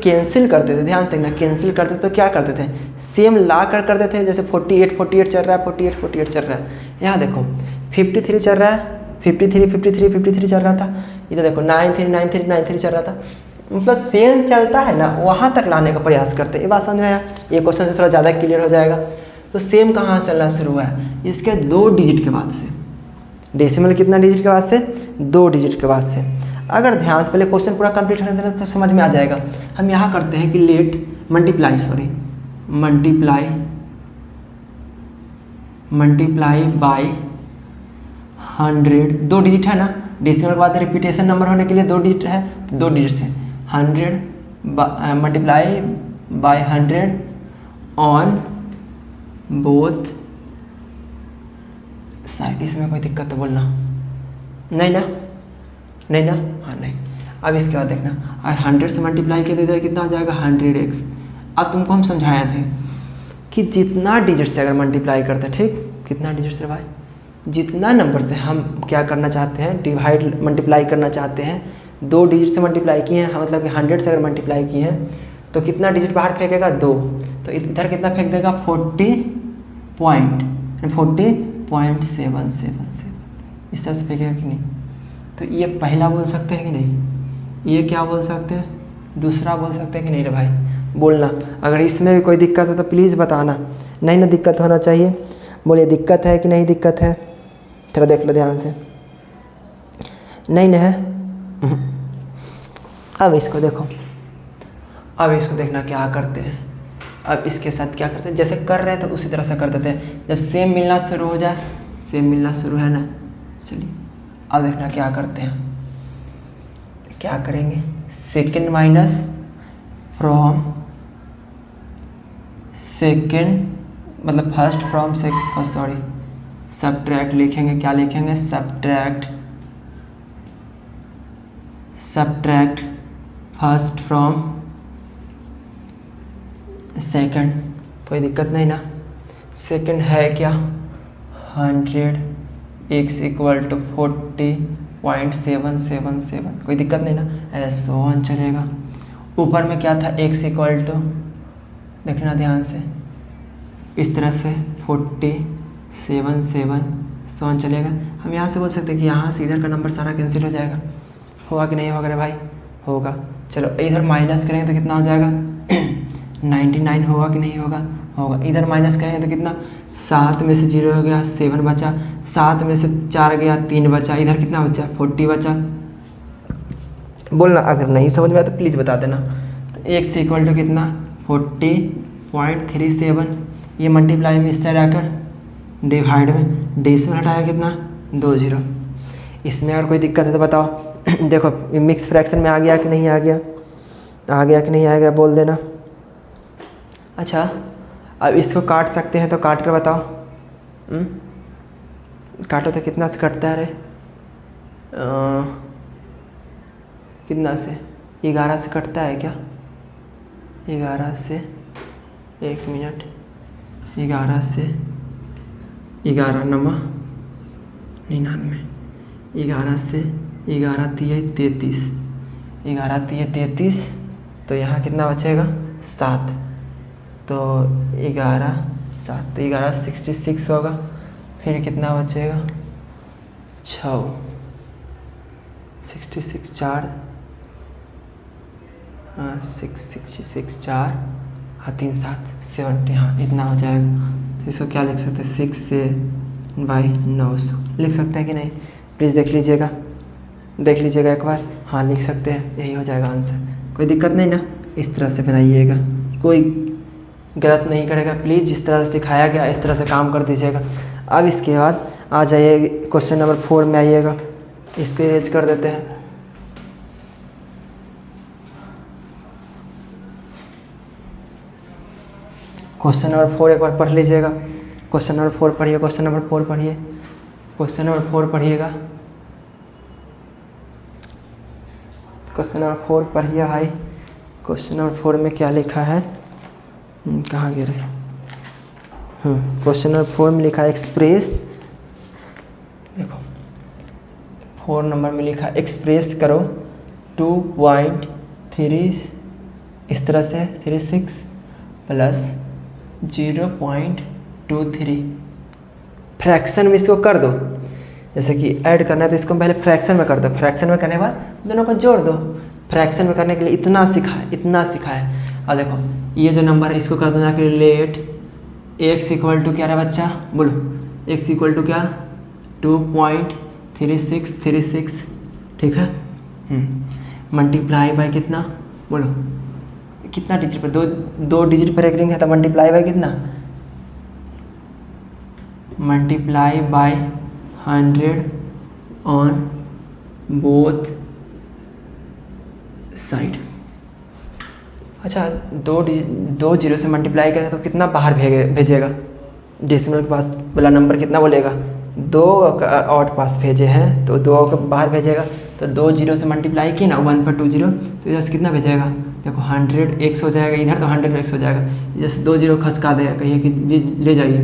कैंसिल करते थे, ध्यान से देखना, कैंसिल करते तो क्या करते थे सेम ला कर करते थे। जैसे 48 चल रहा है, 48 चल रहा है, यहाँ देखो 53 चल रहा है, 53 चल रहा था, इधर देखो 93 चल रहा था, मतलब सेम चलता है ना, वहाँ तक लाने का प्रयास करते हैं। ये बात समझ में आया, ये क्वेश्चन से थोड़ा ज़्यादा क्लियर हो जाएगा। तो सेम कहाँ से चलना शुरू हुआ है, इसके 2 डिजिट के बाद से। डेसिमल कितना डिजिट के बाद से 2 डिजिट के बाद से। अगर ध्यान से पहले क्वेश्चन पूरा कंप्लीट होने देना तो समझ में आ जाएगा। हम यहाँ करते हैं कि लेट मल्टीप्लाई बाय 100, 2 डिजिट है ना, डेसिमल के बाद रिपीटेशन नंबर होने के लिए 2 डिजिट है, 2 डिजिट से 100 multiply by 100 on both side. इसमें कोई दिक्कत तो बोलना नहीं ना, नहीं ना, हाँ नहीं। अब इसके बाद देखना, अगर 100 से मल्टीप्लाई किया तो कितना हो जाएगा 100x। अब तुमको हम समझाया थे कि जितना डिजिट से अगर मल्टीप्लाई करते हैं, ठीक, कितना डिजिट से भाई, जितना नंबर से हम क्या करना चाहते हैं डिवाइड मल्टीप्लाई करना चाहते हैं, 2 डिजिट से मल्टीप्लाई किए हैं, मतलब कि 100 से अगर मल्टीप्लाई किए हैं तो कितना डिजिट बाहर फेंकेगा 2, तो इधर कितना फेंक देगा 40.777। इस तरह से फेंकेगा कि नहीं। तो ये पहला बोल सकते हैं कि नहीं, ये क्या बोल सकते हैं, दूसरा बोल सकते हैं कि नहीं रे भाई, बोलना। अगर इसमें भी कोई दिक्कत है तो प्लीज़ बताना। नहीं ना दिक्कत होना चाहिए। बोलिए दिक्कत है कि नहीं दिक्कत है, थोड़ा देख लो ध्यान से। नहीं ना है। अब इसको देखो, अब इसको देखना क्या करते हैं। अब इसके साथ क्या करते हैं, जैसे कर रहे हैं तो उसी तरह से कर देते हैं। जब सेम मिलना शुरू हो जाए, सेम मिलना शुरू है ना, चलिए अब देखना क्या करते हैं। क्या करेंगे, सेकेंड माइनस फ्रॉम सेकेंड, मतलब फर्स्ट फ्रॉम सॉरी सब्ट्रैक्ट लिखेंगे। क्या लिखेंगे, सब्ट्रैक्ट फर्स्ट फ्रॉम सेकंड। कोई दिक्कत नहीं ना। सेकंड है क्या, 100 x इक्वल टू 40.777। कोई दिक्कत नहीं ना, ऐसा वन चलेगा। ऊपर में क्या था, x इक्वल टू, देखना ध्यान से, इस तरह से 40.77 चलेगा। हम यहाँ से बोल सकते हैं कि यहाँ से इधर का नंबर सारा कैंसिल हो जाएगा। होगा कि नहीं होगा रे भाई, होगा। चलो इधर माइनस करेंगे तो कितना हो जाएगा 99। होगा कि नहीं होगा, होगा। इधर माइनस करेंगे तो कितना, 7 में से 0 हो गया, 7 बचा, 7 में से 4 गया, 3 बचा, इधर कितना बचा, 40 बचा। बोलना अगर नहीं समझ में आया तो प्लीज़ बता देना। तो x इक्वल टू कितना, 40.37। ये मल्टीप्लाई में इस साइड आकर डिवाइड में डेसिमल हटाया कितना, 2 0। इसमें अगर कोई दिक्कत है तो बताओ। देखो मिक्स फ्रैक्शन में आ गया कि नहीं आ गया, आ गया कि नहीं आ गया, बोल देना। अच्छा अब इसको काट सकते हैं तो काट कर बताओ। काटो तो कितना से कटता है रे, कितना से, 11 से कटता है क्या, 11 से, 1 मिनट, 11 से 11 नमा 99, 11 से 11 3 33, 11 3 33, तो यहाँ कितना बचेगा 7, तो 11 7, तो 11 66 होगा। फिर कितना बचेगा 6, 66 4, 66 4, 3 7 70, हाँ इतना हो जाएगा। तो इसको क्या लिख सकते हैं, 6 से बाई 900 लिख सकते हैं कि नहीं, प्लीज़ देख लीजिएगा, देख लीजिएगा एक बार। हाँ लिख सकते हैं, यही हो जाएगा आंसर। कोई दिक्कत नहीं ना, इस तरह से बनाइएगा, कोई गलत नहीं करेगा। प्लीज़ जिस तरह से सिखाया गया इस तरह से काम कर दीजिएगा। अब इसके बाद आ जाइए क्वेश्चन नंबर 4 में आइएगा। इसको इरेज कर देते हैं। क्वेश्चन नंबर 4 एक बार पढ़ लीजिएगा। क्वेश्चन नंबर 4 पढ़िए, क्वेश्चन नंबर 4 पढ़िए, क्वेश्चन नंबर 4 पढ़िएगा, क्वेश्चन नंबर 4 पढ़िए भाई। क्वेश्चन नंबर 4 में क्या लिखा है, कहाँ गिरे, क्वेश्चन नंबर 4 में लिखा है एक्सप्रेस, देखो 4 नंबर में लिखा है एक्सप्रेस करो 2.3 इस तरह से 36 प्लस 0.23। फ्रैक्शन में इसको कर दो, जैसे कि ऐड करना है तो इसको पहले फ्रैक्शन में कर दो, फ्रैक्शन में करने के बाद दोनों को जोड़ दो। फ्रैक्शन में करने के लिए इतना सिखाए, इतना सिखाए। और देखो ये जो नंबर है इसको कर देना कि लेट x इक्वल टू क्या रहा बच्चा, बोलो x इक्वल टू क्या 2.3636, ठीक है। मल्टीप्लाई बाय कितना, बोलो कितना डिजिट पर, दो डिजिट पर एक रिंग है तो मल्टीप्लाई बाय कितना, multiply by 100 on both side. अच्छा दो जीरो से मल्टीप्लाई करें तो कितना बाहर भेजेगा, डेसिमल के पास वाला नंबर कितना बोलेगा, 2 और पास भेजे हैं तो 2 को बाहर भेजेगा। तो 2 जीरो से मल्टीप्लाई की ना 1 पर 2 जीरो, तो इधर से कितना भेजेगा, देखो 100 x हो जाएगा, इधर तो 100 x हो जाएगा, इधर से 2 जीरो खसका देगा, कहिए कि ले जाइए,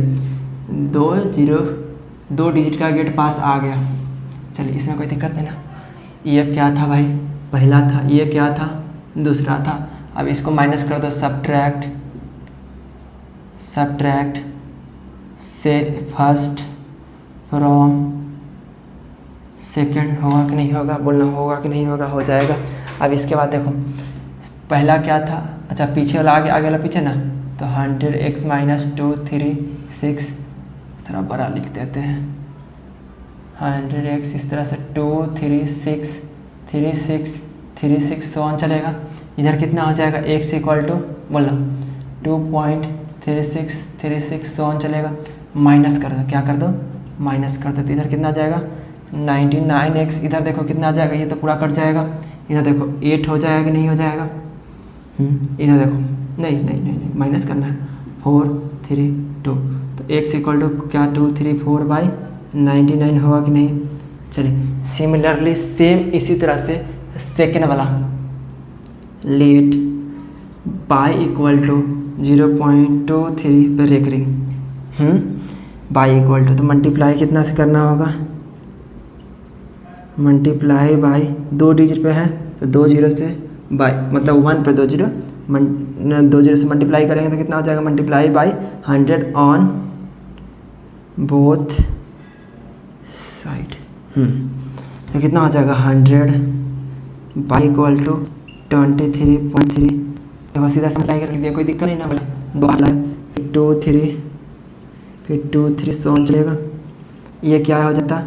2 डिजिट का गेट पास आ गया। चलिए इसमें कोई दिक्कत नहीं ना। ये क्या था भाई, पहला था, ये क्या था, दूसरा था। अब इसको माइनस कर दो, सब्ट्रैक्ट से फर्स्ट फ्रॉम सेकंड। होगा कि नहीं होगा, बोलना होगा कि नहीं होगा, हो जाएगा। अब इसके बाद देखो पहला क्या था अच्छा पीछे वाला आगे, आगे वाला पीछे ना, तो 100x माइनस 236, थोड़ा बड़ा लिख देते हैं, 100x इस तरह से 236 36 36 सो ऑन चलेगा। इधर कितना हो जाएगा, x इक्वल टू बोलो 2.3636 सो ऑन चलेगा। माइनस कर दो, क्या कर दो, माइनस कर दो, तो इधर कितना आ जाएगा 99x, इधर देखो कितना आ जाएगा, ये तो पूरा कट जाएगा। इधर देखो 8 हो जाएगा कि नहीं हो जाएगा, इधर देखो नहीं नहीं नहीं नहीं माइनस करना है, 4 3 2, तो x इक्वल टू क्या 234/99 होगा कि नहीं। चलिए सिमिलरली सेम इसी तरह से सेकेंड वाला, लेट बाई इक्वल टू 0.23 पे रेकरिंग, बाई इक्वल टू, तो मल्टीप्लाई कितना से करना होगा, मल्टीप्लाई बाई 2 डिजिट पे है तो 2 जीरो से बाई मतलब 1 पे 2 जीरो, 2 जीरो से मल्टीप्लाई करेंगे तो कितना हो जाएगा, multiply by 100 on both side, तो कितना हो जाएगा 100 बाई इक्वल टू 23.3, देखो सीधा मल्टीप्लाई कर दिया, कोई दिक्कत नहीं ना, बोला 2 3 फिर 2 3 सोन चलेगा, ये क्या हो जाता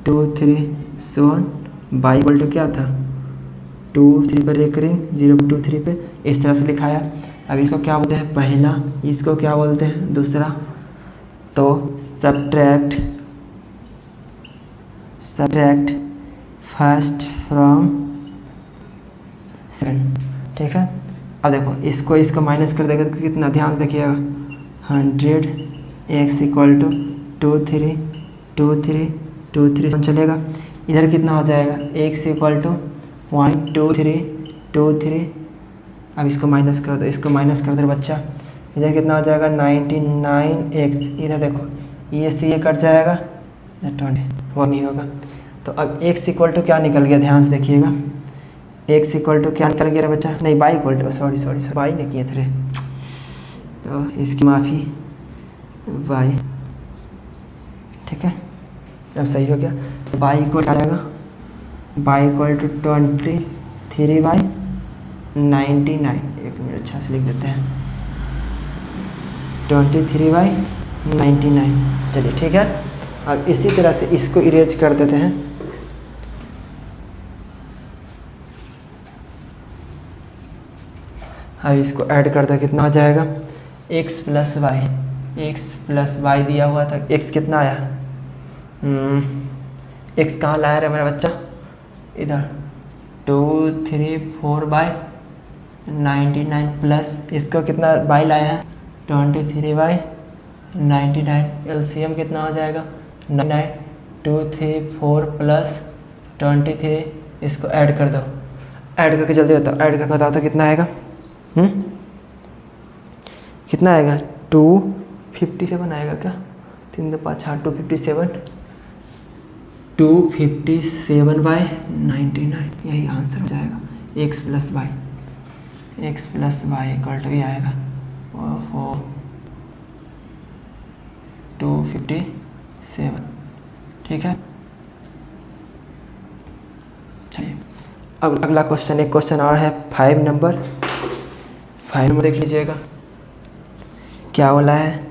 2 3 सोन बाई इक्वल टू क्या था 2 3 पर रेकरिंग 0.23 पे, इस तरह से लिखाया। अब इसको क्या बोलते हैं पहला, इसको क्या बोलते हैं दूसरा, तो सब्ट्रैक्ट फर्स्ट फ्रॉम सेकंड, ठीक है। अब देखो इसको माइनस कर देगा तो कितना, ध्यान से देखिएगा 100x इक्वल टू 2 3 2 3 2 3 चलेगा। इधर कितना हो जाएगा x इक्वल टू 0.2323, अब इसको माइनस कर दो, इसको माइनस कर दो बच्चा, इधर कितना हो जाएगा 99x, इधर देखो ये से ये कट जाएगा, इधर 20 वो नहीं होगा। तो अब x इक्वल टू क्या निकल गया, ध्यान से देखिएगा, x इक्वल टू क्या निकल गया बच्चा, नहीं by equal to, sorry by नहीं किए थे, तो इसकी माफ़ी, बाई, ठीक है अब सही हो गया। बाई इक्वल आ जाएगा, बाई इक्वल टू 23/99, एक मिनट अच्छा से लिख देते हैं 23/99, चलिए ठीक है। अब इसी तरह से इसको इरेज कर देते हैं, अब इसको ऐड कर दो, कितना हो जाएगा x प्लस वाई दिया हुआ था, x कितना आया, x कहाँ लाया रहा मेरा बच्चा, इधर 234/99 प्लस इसको कितना बाई लाया है 23/99, एलसीएम कितना हो जाएगा 99, 234 प्लस 23, इसको ऐड कर दो, ऐड करके जल्दी बताओ, ऐड करके बताओ तो कितना आएगा, कितना आएगा 257 आएगा क्या, 3 2 5 6 257/99, यही आंसर हो जाएगा। x plus y equal to ये आएगा 257, ठीक है। चलिए अब अगला क्वेश्चन, एक क्वेश्चन और है 5 नंबर देख लीजिएगा, क्या बोला है,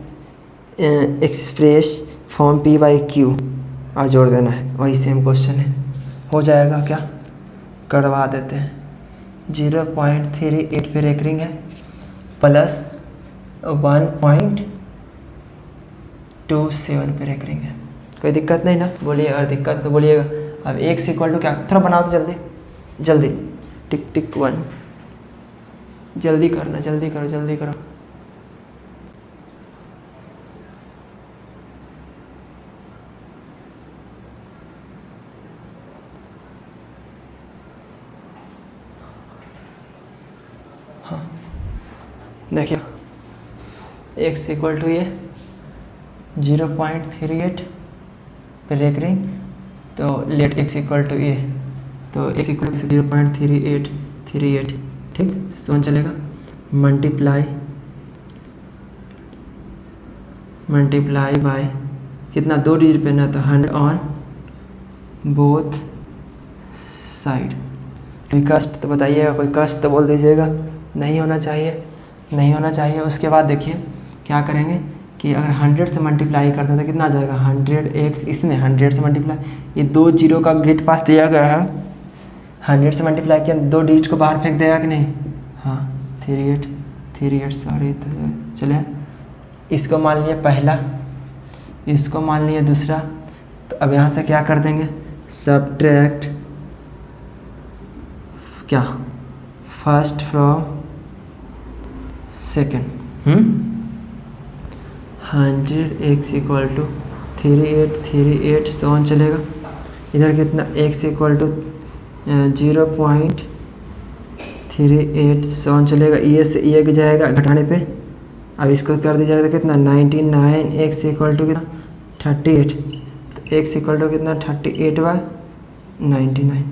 एक्सप्रेस फॉर्म p/q और जोड़ देना है, वही सेम क्वेश्चन है, हो जाएगा क्या, करवा देते हैं। 0.38 पे रेकरिंग है प्लस 1.27 पे रेकरिंग है, कोई दिक्कत नहीं ना, बोलिए अगर दिक्कत तो बोलिएगा। अब x इक्वल टू क्या, थोड़ा बनाओ तो जल्दी टिक टिक 1, जल्दी करना, जल्दी करो। हाँ देखिए x इक्वल टू ये 0.38 पे रेकरिंग, तो लेट x इक्वल टू ये, तो x इक्वल टू 0.3838, ठीक सोन चलेगा, मल्टीप्लाई बाय कितना 2 डिजिट पे ना, तो 100 ऑन बोथ साइड। कोई कष्ट तो बताइएगा, कोई कष्ट तो बोल दीजिएगा, नहीं होना चाहिए, नहीं होना चाहिए। उसके बाद देखिए क्या करेंगे कि अगर 100 से मल्टीप्लाई करते हैं तो कितना आ जाएगा 100x, इसमें 100 से मल्टीप्लाई, ये 2 जीरो का गेट पास दिया गया है, 100 से मल्टीप्लाई किया 2 डिजिट को बाहर फेंक देगा कि नहीं, हाँ 38 सॉरी, तो चले इसको मान लिया पहला, इसको मान लिया दूसरा। तो अब यहाँ से क्या कर देंगे, सब्ट्रैक्ट क्या, first from second. 100x equal to 38 सोन चलेगा। इधर कितना x इक्वल टू 0.38 सोन चलेगा। ये से ये जाएगा घटाने पे, अब इसको कर दीजिएगा तो कितना 99x इक्वल टू कितना 38, तो x इक्वल टू कितना 38/99।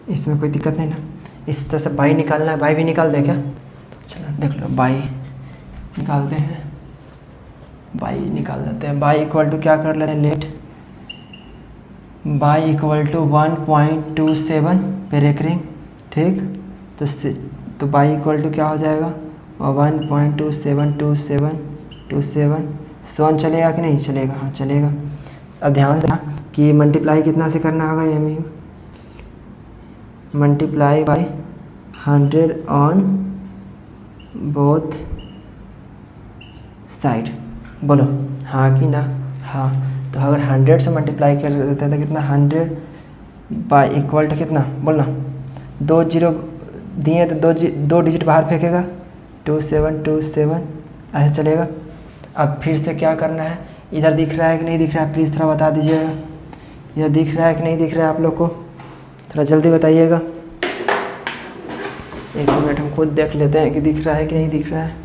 इसमें कोई दिक्कत नहीं ना। इस तरह से बाई निकालना है, बाई भी निकाल दे क्या, चलो देख लो बाई निकालते हैं, बाई निकाल देते हैं। बाई इक्वल टू क्या कर लेते हैं, लेट बाई इक्वल टू 1.27 पे रेकरिंग, ठीक। तो बाई इक्वल टू क्या हो जाएगा 1.2727 सोन चलेगा कि नहीं चलेगा, हाँ चलेगा। अब ध्यान देना कि मल्टीप्लाई कितना से करना होगा, ये multiply by 100 on both side, बोलो हाँ कि ना, हाँ। तो अगर 100 से मल्टीप्लाई कर देते हैं तो कितना 100 बाई इक्वल टू कितना, बोलना 2 जीरो दिए तो 2 डिजिट बाहर फेंकेगा, 2727 ऐसे चलेगा। अब फिर से क्या करना है, इधर दिख रहा है कि नहीं दिख रहा है, प्लीज़ थोड़ा बता दीजिएगा, इधर दिख रहा है कि नहीं दिख रहा है आप लोग को, थोड़ा जल्दी बताइएगा। एक मिनट हम खुद देख लेते हैं कि दिख रहा है कि नहीं दिख रहा है।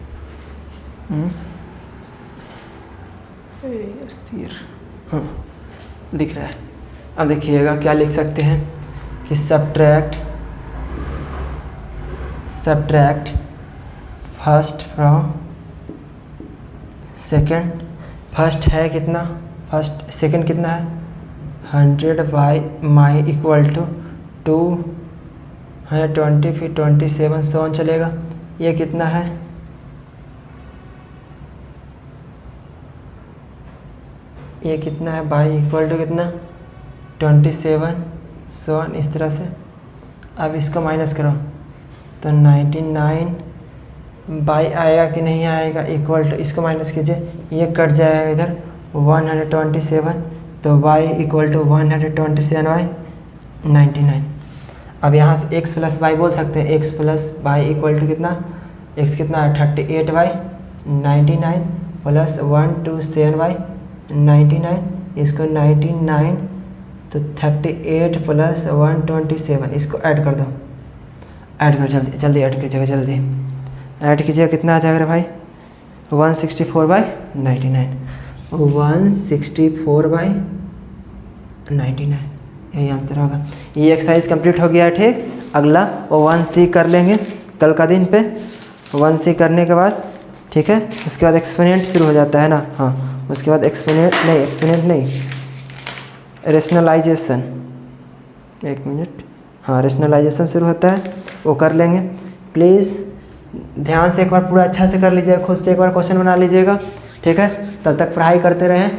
हाँ दिख रहा है। अब देखिएगा क्या लिख सकते हैं कि subtract first from second. First है कितना, फर्स्ट सेकेंड कितना है 100 बाई माई इक्वल टू 220 फिर 27 सोन चलेगा। ये कितना है, ये कितना है बाई इक्वल टू कितना 27 सोन, इस तरह से। अब इसको माइनस करो तो 99 बाई आएगा कि नहीं आएगा, इक्वल टू इसको माइनस कीजिए, ये कट जाएगा इधर 127, तो बाई इक्वल टू 127/99। अब यहाँ से x प्लस वाई बोल सकते हैं, x plus y equal to कितना, x कितना है 38/99 प्लस 127/99, इसको 99 तो 38 प्लस 127, इसको ऐड कर दो, ऐड करो जल्दी जल्दी ऐड कीजिएगा, जल्दी ऐड कीजिएगा, कितना आ जाएगा भाई 164/99, 164/99, यही आंसर होगा। ये एक्सरसाइज कंप्लीट हो गया है, ठीक। अगला वो 1C कर लेंगे कल का दिन पे, 1C करने के बाद ठीक है, उसके बाद एक्सपोनेंट शुरू हो जाता है ना, हाँ उसके बाद एक्सपोनेंट नहीं रेशनलाइजेशन, एक मिनट, हाँ रेशनलाइजेशन शुरू होता है, वो कर लेंगे। प्लीज़ ध्यान से एक बार पूरा अच्छा से कर लीजिएगा, खुद से एक बार क्वेश्चन बना लीजिएगा, ठीक है। तब तक पढ़ाई करते रहें।